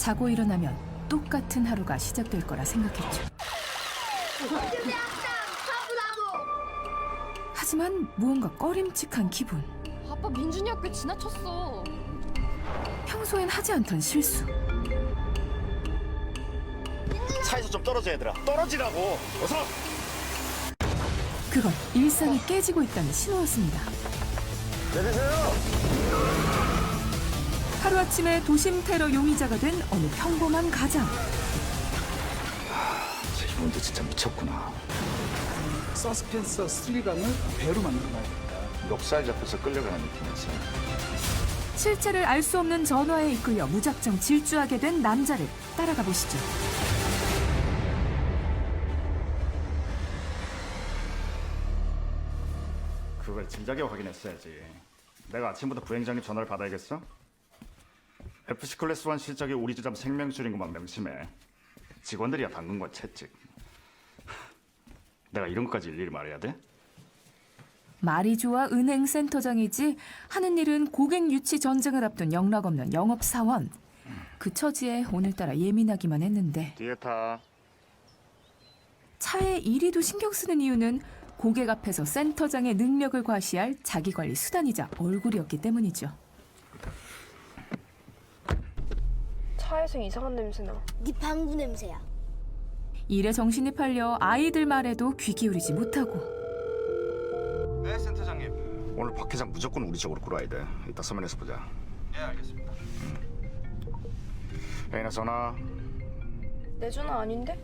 자고 일어나면 똑같은 하루가 시작될 거라 생각했죠. 하지만 무언가 꺼림칙한 기분. 아빠 민준이 학교 지나쳤어. 평소엔 하지 않던 실수. 차에서 좀 떨어져 얘들아. 떨어지라고. 어서. 그건 일상이 깨지고 있다는 신호였습니다. 내리세요. 하루아침에 도심 테러 용의자가 된 어느 평범한 가장. 저 이분도 진짜 미쳤구나. 서스펜스와 스릴감을 배로 만들어 놔야 된다. 멱살 잡혀서 끌려가는 느낌이지. 실체를 알 수 없는 전화에 이끌려 무작정 질주하게 된 남자를 따라가 보시죠. 그걸 진작에 확인했어야지. 내가 아침부터 부행장님 전화를 받아야겠어? FC 클래스 1 실적이 우리 주점 생명줄인 것만 명심해. 직원들이야 당근 건 채찍. 내가 이런 것까지 일일이 말해야 돼? 말이 좋아 은행센터장이지 하는 일은 고객 유치 전쟁을 앞둔 영락없는 영업사원. 그 처지에 오늘따라 예민하기만 했는데 뒤에 타. 차에 이리도 신경 쓰는 이유는 고객 앞에서 센터장의 능력을 과시할 자기관리 수단이자 얼굴이었기 때문이죠. 차에서 이상한 냄새나. 네 방구 냄새야. 일에 정신이 팔려 아이들 말에도 귀 기울이지 못하고 네, 센터장님. 오늘 박 회장 무조건 우리 쪽으로 끌어와야 돼. 이따 서면에서 보자. 예, 알겠습니다. 애인아 전화. 내 전화 아닌데?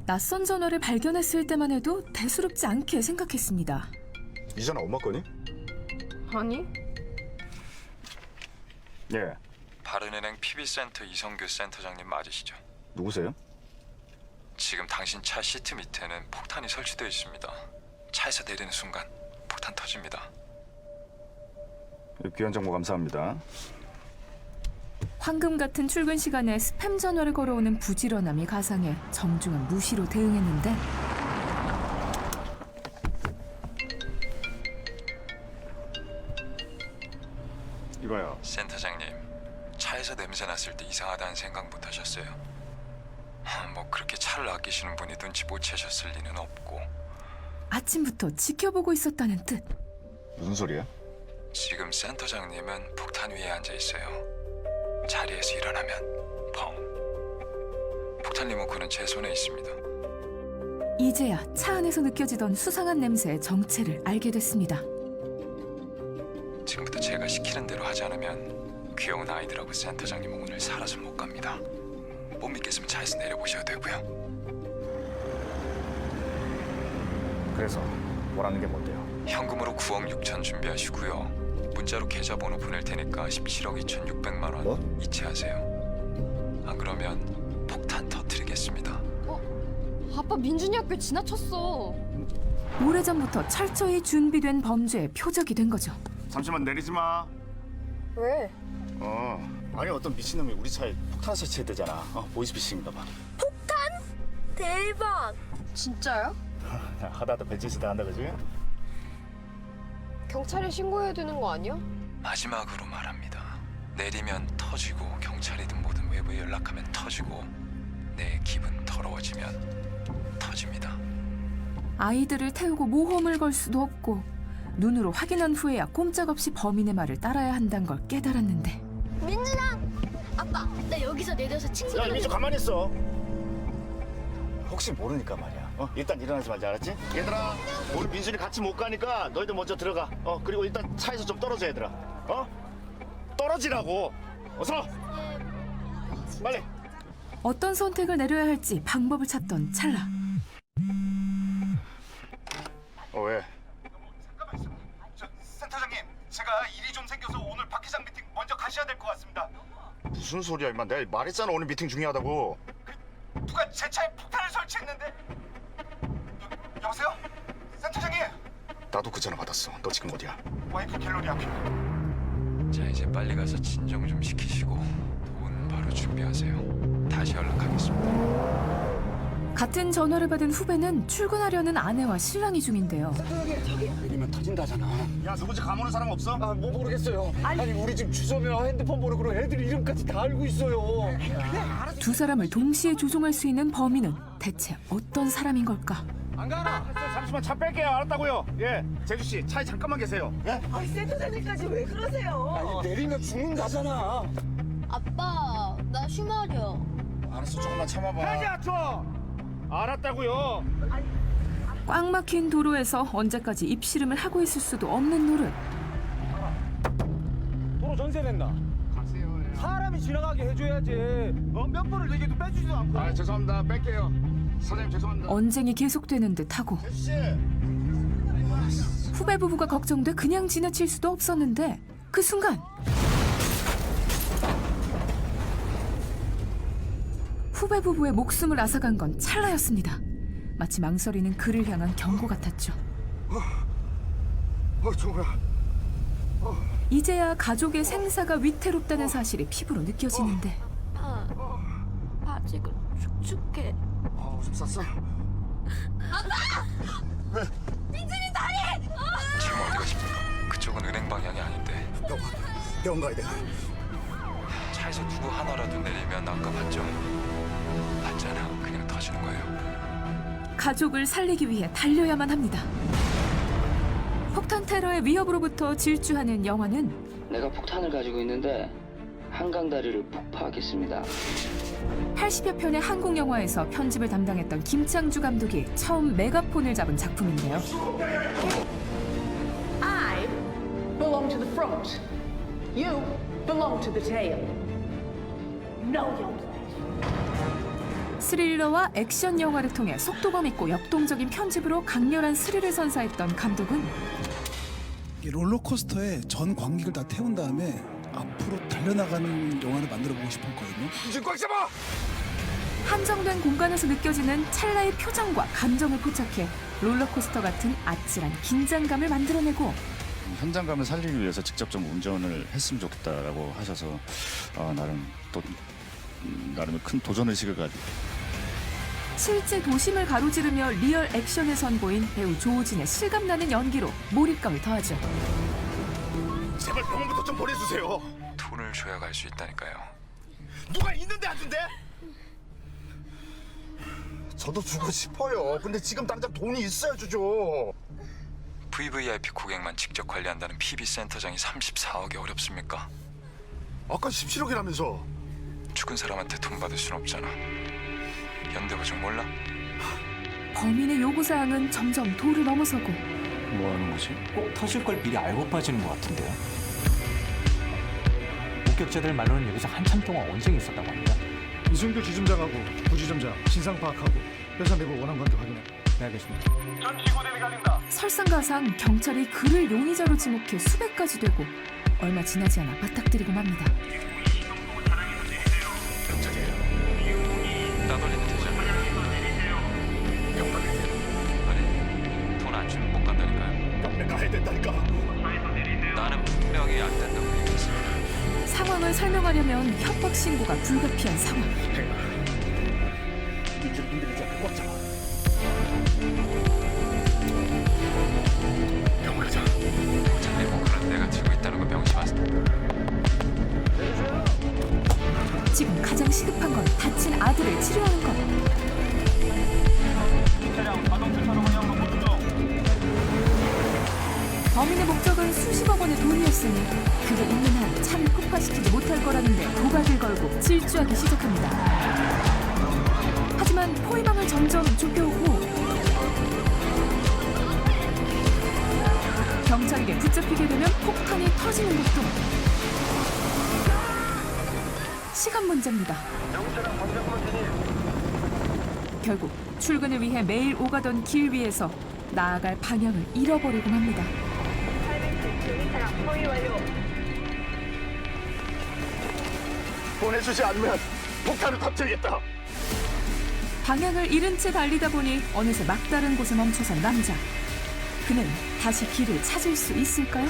낯선 전화를 발견했을 때만 해도 대수롭지 않게 생각했습니다. 이 전화 엄마 거니? 아니. 예. 바른은행 PB센터 이성규 센터장님 맞으시죠? 누구세요? 지금 당신 차 시트 밑에는 폭탄이 설치되어 있습니다. 차에서 내리는 순간 폭탄 터집니다. 귀한 정보 감사합니다. 황금 같은 출근 시간에 스팸 전화를 걸어오는 부지런함이 가상해 정중한 무시로 대응했는데 이거요. 센터장님, 차에서 냄새 났을 때 이상하다는 생각 못 하셨어요? 뭐 그렇게 차를 아끼시는 분이 눈치 못 채셨을 리는 없고 아침부터 지켜보고 있었다는 뜻. 무슨 소리야? 지금 센터장님은 폭탄 위에 앉아 있어요. 자리에서 일어나면 펑. 폭탄 리모컨은 제 손에 있습니다. 이제야 차 안에서 느껴지던 수상한 냄새의 정체를 알게 됐습니다. 지금부터 제가 시키는 대로 하지 않으면 귀여운 아이들하고 센터장님은 오늘 살아서 못 갑니다. 못 믿겠으면 차에서 내려보셔도 되고요. 그래서 뭐라는 게 뭔데요? 현금으로 9억 6천 준비하시고요. 문자로 계좌번호 보낼 테니까 17억 2,600만 원 뭐? 이체하세요. 안 그러면 폭탄 터뜨리겠습니다. 아빠 민준이 학교 지나쳤어. 오래전부터 철저히 준비된 범죄의 표적이 된 거죠. 잠시만 내리지 마. 왜? 아니 어떤 미친놈이 우리 차에 폭탄 설치했대잖아. 보이스피싱인가 봐. 대박. 진짜요? 하다하다 배치시다 한다 그지? 경찰에 신고해야 되는 거 아니야? 마지막으로 말합니다. 내리면 터지고 경찰이든 뭐든 외부에 연락하면 터지고 내 기분 더러워지면 터집니다. 아이들을 태우고 모험을 걸 수도 없고 눈으로 확인한 후에야 꼼짝없이 범인의 말을 따라야 한다는 걸 깨달았는데 민준아. 아빠, 나 여기서 내려서 야 친구들. 민주 가만히 있어. 혹시 모르니까 말이야. 일단 일어나지 말자 알았지? 얘들아 오늘 민준이 같이 못 가니까 너희들 먼저 들어가. 그리고 일단 차에서 좀 떨어져 얘들아. 떨어지라고. 어서. 빨리. 어떤 선택을 내려야 할지 방법을 찾던 찰나 왜? 잠깐만 있어. 센터장님, 제가 일이 좀 생겨서 오늘 박 회장 미팅 먼저 가셔야 될 것 같습니다. 무슨 소리야 임마. 내가 말했잖아 오늘 미팅 중요하다고. 누가 제 차에 폭탄을 설치했는데? 여보세요? 센터장님! 나도 그 전화 받았어. 너 지금 어디야? 와이프 갤러리 앞이요. 자, 이제 빨리 가서 진정 좀 시키시고 돈 바로 준비하세요. 다시 연락하겠습니다. 같은 전화를 받은 후배는 출근하려는 아내와 신랑이 중인데요. 아니면 터진다잖아. 야 누구지 감오는 사람 없어? 아, 뭐 모르겠어요. 아니 우리 집 주소며 핸드폰 번호 그리고 애들 이름까지 다 알고 있어요. 두 사람을 동시에 조종할 수 있는 범인은 대체 어떤 사람인 걸까? 안 가나? 잠시만 차 뺄게요. 알았다고요. 예, 재주 씨 차에 잠깐만 계세요. 예? 센터장님까지 왜 그러세요? 아니 내리면 죽는다잖아. 아빠, 나 쉬마려. 알았어, 조금만 참아봐. 해지 않죠? 알았다고요. 꽉 막힌 도로에서 언제까지 입씨름을 하고 있을 수도 없는 노릇. 도로 전세 냈나? 사람이 지나가게 해줘야지. 몇 번을 얘기해도 빼주지도 않고. 아, 죄송합니다. 뺄게요. 사장님 죄송합니다. 언쟁이 계속되는 듯하고 재주 씨. 후배 부부가 걱정돼 그냥 지나칠 수도 없었는데 그 순간 후배 부부의 목숨을 앗아간 건 찰나였습니다. 마치 망설이는 그를 향한 경고 같았죠. 정우야. 이제야 가족의 생사가 위태롭다는 사실이 피부로 느껴지는데 아직은 축축해. 오줌 쌌어? 지금 어디 가십니까? 그쪽은 은행 방향이 아닌데. 병원 가야 돼. 차에서 누구 하나라도 내리면 아까 봤죠? 봤잖아. 그냥 터지는 거예요. 가족을 살리기 위해 달려야만 합니다. 폭탄 테러의 위협으로부터 질주하는 영화는 내가 폭탄을 가지고 있는데 한강 다리를 폭파하겠습니다. 80여 편의 한국 영화에서 편집을 담당했던 김창주 감독이 처음 메가폰을 잡은 작품인데요. I belong to the front. You belong to the tail. Know your place. 스릴러와 액션 영화를 통해 속도감 있고 역동적인 편집으로 강렬한 스릴을 선사했던 감독은 이 롤러코스터에 전 관객을 다 태운 다음에 앞으로 달려나가는 영화를 만들어보고 싶었거든요. 이제 꽉 잡아. 한정된 공간에서 느껴지는 찰나의 표정과 감정을 포착해 롤러코스터 같은 아찔한 긴장감을 만들어내고 현장감을 살리기 위해서 직접 좀 운전을 했으면 좋겠다라고 하셔서 나름 또 나름의 큰 도전 의식을 가지고 실제 도심을 가로지르며 리얼 액션을 선보인 배우 조우진의 실감나는 연기로 몰입감을 더하죠. 제발 병원부터 좀 보내주세요. 돈을 줘야 갈 수 있다니까요. 누가 있는데 안 준대? 저도 주고 싶어요. 근데 지금 당장 돈이 있어야 주죠. VVIP 고객만 직접 관리한다는 PB 센터장이 34억이 어렵습니까? 아까 17억이라면서. 죽은 사람한테 돈 받을 순 없잖아. 현대보증 몰라? 범인의 요구사항은 점점 도를 넘어서고 뭐 하는 거지? 꼭 터질 걸 미리 알고 빠지는 것 같은데요. 목격자들 말로는 여기서 한참 동안 언쟁이 있었다고 합니다. 이순규 지점장하고 부지점장 신상 파악하고 회사 내부 원한 관계 확인해. 네, 알겠습니다. 설상가상 경찰이 그를 용의자로 지목해 수배까지 되고 얼마 지나지 않아 맞닥뜨리고 맙니다. 따돌리면 되잖아. 아니, 돈 안 주면 못 간다니까요. 내가 해야 된다니까. 나는 분명히 안 된다고 얘기했습니다. 상황을 설명하려면 협박 신고가 불가피한 상황. 민주를 흔들리지 않게 꽉 잡아. 병원 가자. 자네 목표는 내가 들고 있다는 거 명심하세요. 지금 가장 시급한 건 다친 아들을 치료하는 것. 범인의 목적은 수십억 원의 돈이었으니 그게 있는 한 차를 폭파시키지 못할 거라는데 도박을 걸고 질주하기 시작합니다. 하지만 포위망을 점점 좁혀오고 경찰에게 붙잡히게 되면 폭탄이 터지는 것도 시간 문제입니다. 결국 출근을 위해 매일 오가던 길 위에서 나아갈 방향을 잃어버리고 맙니다. 보내주지 않으면 폭탄을 터뜨리겠다. 방향을 잃은 채 달리다 보니 어느새 막다른 곳에 멈춰선 남자. 그는 다시 길을 찾을 수 있을까요?